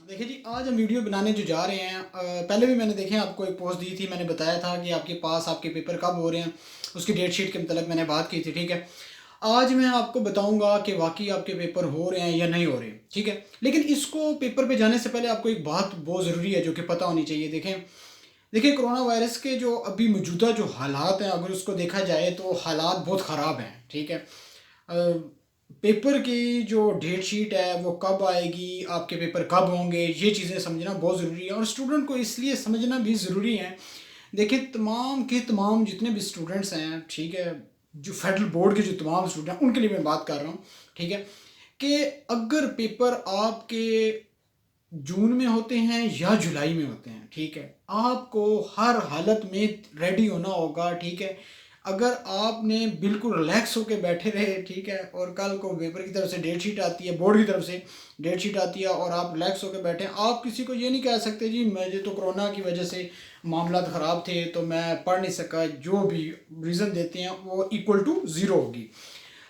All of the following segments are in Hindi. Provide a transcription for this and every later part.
देखिए जी, आज हम वीडियो बनाने जो जा रहे हैं पहले भी मैंने देखें आपको एक पोस्ट दी थी। मैंने बताया था कि आपके पास आपके पेपर कब हो रहे हैं, उसकी डेट शीट के मतलब मैंने बात की थी, ठीक है। आज मैं आपको बताऊंगा कि वाकई आपके पेपर हो रहे हैं या नहीं हो रहे, ठीक है। लेकिन इसको पेपर पे जाने से पहले आपको एक बात बहुत ज़रूरी है जो कि पता होनी चाहिए। देखें देखिए कोरोना वायरस के जो अभी मौजूदा जो हालात हैं, अगर उसको देखा जाए तो हालात बहुत ख़राब हैं, ठीक है। पेपर की जो डेट शीट है वो कब आएगी, आपके पेपर कब होंगे, ये चीज़ें समझना बहुत ज़रूरी है और स्टूडेंट को इसलिए समझना भी ज़रूरी है। देखिए तमाम के तमाम जितने भी स्टूडेंट्स हैं, ठीक है, जो फेडरल बोर्ड के जो तमाम स्टूडेंट हैं उनके लिए मैं बात कर रहा हूँ, ठीक है, कि अगर पेपर आपके जून में होते हैं या जुलाई में होते हैं, ठीक है, आपको हर हालत में रेडी होना होगा, ठीक है। अगर आपने बिल्कुल रिलैक्स होके बैठे रहे, ठीक है, और कल को पेपर की तरफ से डेट शीट आती है, बोर्ड की तरफ से डेट शीट आती है और आप रिलैक्स होके बैठे हैं, आप किसी को ये नहीं कह सकते जी मुझे तो कोरोना की वजह से मामला ख़राब थे तो मैं पढ़ नहीं सका। जो भी रीज़न देते हैं वो इक्वल टू ज़ीरो होगी।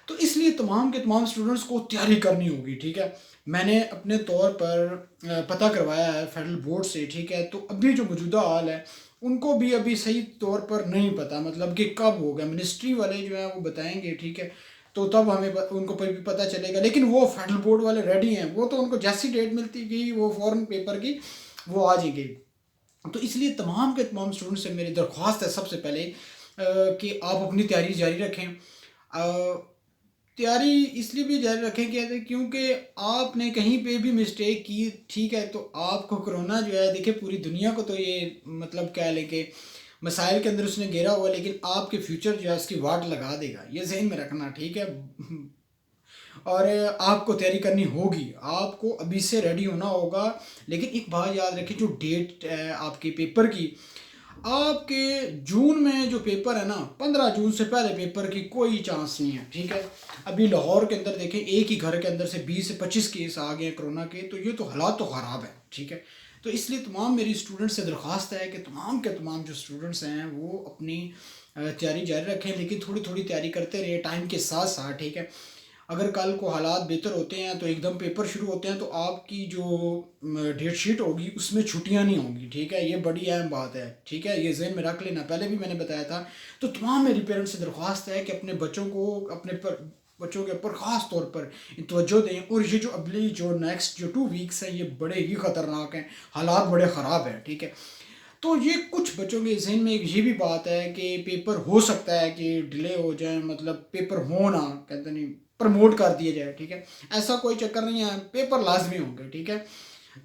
तो इसलिए तमाम के तमाम स्टूडेंट्स को तैयारी करनी होगी, ठीक है। मैंने अपने तौर पर पता करवाया है फेडरल बोर्ड से, ठीक है। तो अभी जो मौजूदा हाल है उनको भी अभी सही तौर पर नहीं पता, मतलब कि कब होगा, मिनिस्ट्री वाले जो है वो बताएंगे, ठीक है। तो तब हमें उनको भी पता चलेगा। लेकिन वो फेडरल बोर्ड वाले रेडी हैं, वो तो उनको जैसी डेट मिलती गई वो फ़ौरन पेपर की वो आ जाएगी। तो इसलिए तमाम के तमाम स्टूडेंट्स से मेरी दरख्वास्त है सबसे पहले कि आप अपनी तैयारी जारी रखें। तैयारी इसलिए भी जारी रखें कहते क्योंकि आपने कहीं पे भी मिस्टेक की, ठीक है, तो आपको कोरोना जो है, देखिए पूरी दुनिया को तो ये मतलब क्या लेके मसाइल के अंदर उसने घेरा हुआ है, लेकिन आपके फ्यूचर जो है उसकी वाट लगा देगा, ये जहन में रखना, ठीक है। और आपको तैयारी करनी होगी, आपको अभी से रेडी होना होगा। लेकिन एक बात याद रखिए, जो डेट है आपके पेपर की, आपके जून में जो पेपर है ना, 15 जून से पहले पेपर की कोई चांस नहीं है, ठीक है। अभी लाहौर के अंदर देखें, एक ही घर के अंदर से 20 से 25 केस आ गए हैं कोरोना के, तो ये तो हालात तो ख़राब है, ठीक है। तो इसलिए तमाम मेरी स्टूडेंट्स से दरख्वास्त है कि तमाम के तमाम जो स्टूडेंट्स हैं वो अपनी तैयारी जारी रखें, लेकिन थोड़ी थोड़ी तैयारी करते रहे टाइम के साथ साथ, ठीक है। अगर कल को हालात बेहतर होते हैं तो एकदम पेपर शुरू होते हैं तो आपकी जो डेट शीट होगी उसमें छुट्टियां नहीं होंगी, ठीक है। ये बड़ी अहम बात है, ठीक है, ये जहन में रख लेना, पहले भी मैंने बताया था। तो तमाम मेरी पेरेंट्स से दरख्वास्त है कि अपने बच्चों को अपने पर बच्चों के ऊपर ख़ास तौर पर तवज्जो दें। और ये जो अगली जो नेक्स्ट जो 2 वीक्स हैं ये बड़े ही ख़तरनाक हैं, हालात बड़े ख़राब हैं, ठीक है। तो ये कुछ बच्चों के जहन में एक ये भी बात है कि पेपर हो सकता है कि डिले हो जाए, मतलब पेपर हो ना, कहते नहीं, प्रमोट कर दिया जाए, ठीक है। ऐसा कोई चक्कर नहीं है, पेपर लाजमी होंगे, ठीक है।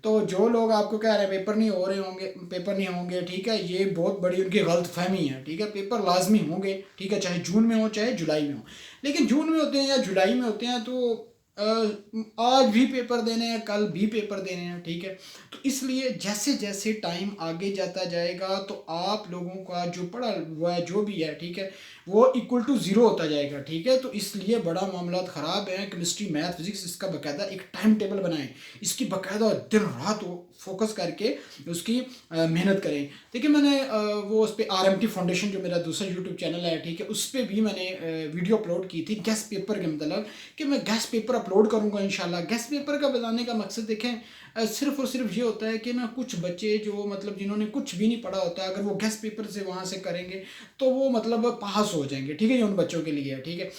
तो जो लोग आपको कह रहे हैं पेपर नहीं हो रहे होंगे, पेपर नहीं होंगे, ठीक है, ये बहुत बड़ी उनकी गलत फहमी है, ठीक है। पेपर लाजमी होंगे, ठीक है, चाहे जून में हो चाहे जुलाई में हो। लेकिन जून में होते हैं या जुलाई में होते हैं तो आज भी पेपर देने हैं, कल भी पेपर देने हैं, ठीक है। तो इसलिए जैसे जैसे टाइम आगे जाता जाएगा तो आप लोगों का जो पढ़ा हुआ है जो भी है, ठीक है, वो इक्वल टू ज़ीरो होता जाएगा, ठीक है। तो इसलिए बड़ा मामला ख़राब है। केमिस्ट्री मैथ फिजिक्स इसका बाकायदा एक टाइम टेबल बनाएं, इसकी बाकायदा दिन रात वो फोकस करके उसकी मेहनत करें। देखिए मैंने वो उस पर RMT फाउंडेशन जो मेरा दूसरा यूट्यूब चैनल है, ठीक है, उस पर भी मैंने वीडियो अपलोड की थी गेस्ट पेपर के मतलब, कि मैं गेस्ट पेपर अपलोड करूँगा इंशाल्लाह। गेस्ट पेपर का बताने का मकसद देखें सिर्फ और सिर्फ ये होता है कि ना कुछ बच्चे जो मतलब जिन्होंने कुछ भी नहीं पढ़ा होता है, अगर वो गेस्ट पेपर से वहाँ से करेंगे तो वो मतलब पास हो जाएंगे, ठीक है, ये उन बच्चों के लिए है, ठीक है।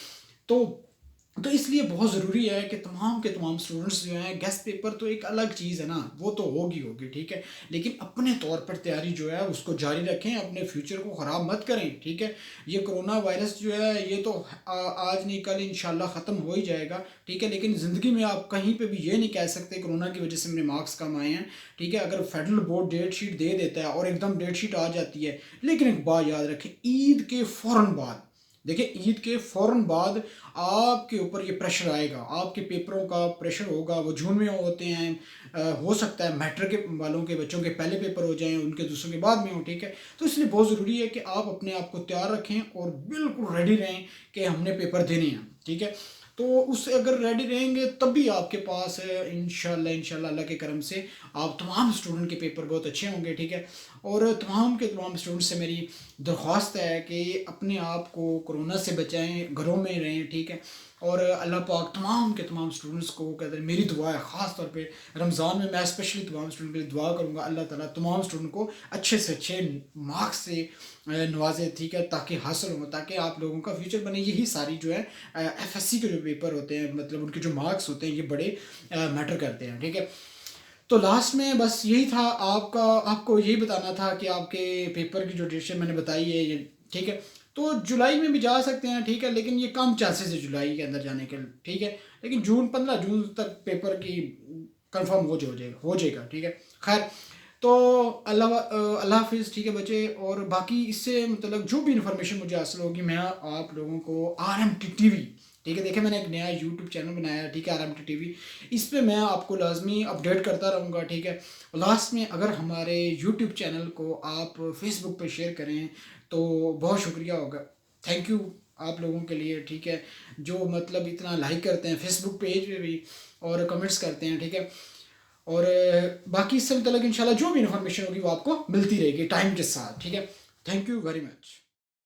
तो इसलिए बहुत ज़रूरी है कि तमाम के तमाम स्टूडेंट्स जो हैं, गेस्ट पेपर तो एक अलग चीज़ है ना, वो तो होगी होगी, ठीक है। लेकिन अपने तौर पर तैयारी जो है उसको जारी रखें, अपने फ्यूचर को ख़राब मत करें, ठीक है। ये कोरोना वायरस जो है ये तो आज नहीं कल इंशाल्लाह ख़त्म हो ही जाएगा, ठीक है। लेकिन ज़िंदगी में आप कहीं पे भी ये नहीं कह सकते कोरोना की वजह से मेरे मार्क्स कम आए हैं, ठीक है। अगर फेडरल बोर्ड डेट शीट दे देता है और एकदम डेट शीट आ जाती है, लेकिन एक बात याद रखें, ईद के फ़ौरन बाद, देखिए ईद के फ़ौरन बाद आपके ऊपर ये प्रेशर आएगा, आपके पेपरों का प्रेशर होगा, वो जून में होते हैं। हो सकता है मैट्रिक के वालों के बच्चों के पहले पेपर हो जाएं, उनके दूसरों के बाद में हो, ठीक है। तो इसलिए बहुत ज़रूरी है कि आप अपने आप को तैयार रखें और बिल्कुल रेडी रहें कि हमने पेपर देने हैं, ठीक है। तो उससे अगर रेडी रहेंगे तब भी आपके पास इंशाल्लाह इंशाल्लाह अल्लाह के करम से आप तमाम स्टूडेंट के पेपर बहुत अच्छे होंगे, ठीक है। और तमाम के तमाम स्टूडेंट्स से मेरी दरख्वास्त है कि अपने आप को कोरोना से बचाएं, घरों में रहें, ठीक है। और अल्लाह पाक तमाम के तमाम स्टूडेंट्स को कहते हैं, मेरी दुआ है ख़ास तौर पे रमज़ान में मैं स्पेशली तमाम स्टूडेंट के लिए दुआ करूँगा, अल्लाह ताला तमाम स्टूडेंट को अच्छे से अच्छे मार्क्स से नवाजे, ठीक है, ताकि हासिल हो, ताकि आप लोगों का फ्यूचर बने। यही सारी जो है एफएससी के जो पेपर होते हैं, मतलब उनके जो मार्क्स होते हैं, ये बड़े मैटर करते हैं, ठीक है। तो लास्ट में बस यही था, आपको यही बताना था कि आपके पेपर की जो डेट मैंने बताई है ये, ठीक है। तो जुलाई में भी जा सकते हैं, ठीक है, लेकिन ये कम चांसेस है जुलाई के अंदर जाने के, ठीक है। लेकिन 15 जून तक पेपर की कंफर्म हो जाएगा, ठीक है। खैर, तो अल्लाह हाफिज़, ठीक है बच्चे। और बाकी इससे मतलब जो भी इन्फॉर्मेशन मुझे हासिल होगी मैं आप लोगों को RMT TV, ठीक है, देखिए मैंने एक नया यूट्यूब चैनल बनाया है, ठीक है, RMT TV, इस पे मैं आपको लाजमी अपडेट करता रहूँगा, ठीक है। और लास्ट में अगर हमारे यूट्यूब चैनल को आप फेसबुक पे शेयर करें तो बहुत शुक्रिया होगा, थैंक यू आप लोगों के लिए, ठीक है, जो मतलब इतना लाइक करते हैं फेसबुक पेज पे भी और कमेंट्स करते हैं, ठीक है। और बाकी इससे मतलब इंशाल्लाह जो भी इन्फॉर्मेशन होगी वो आपको मिलती रहेगी टाइम के साथ, ठीक है। Thank you very much.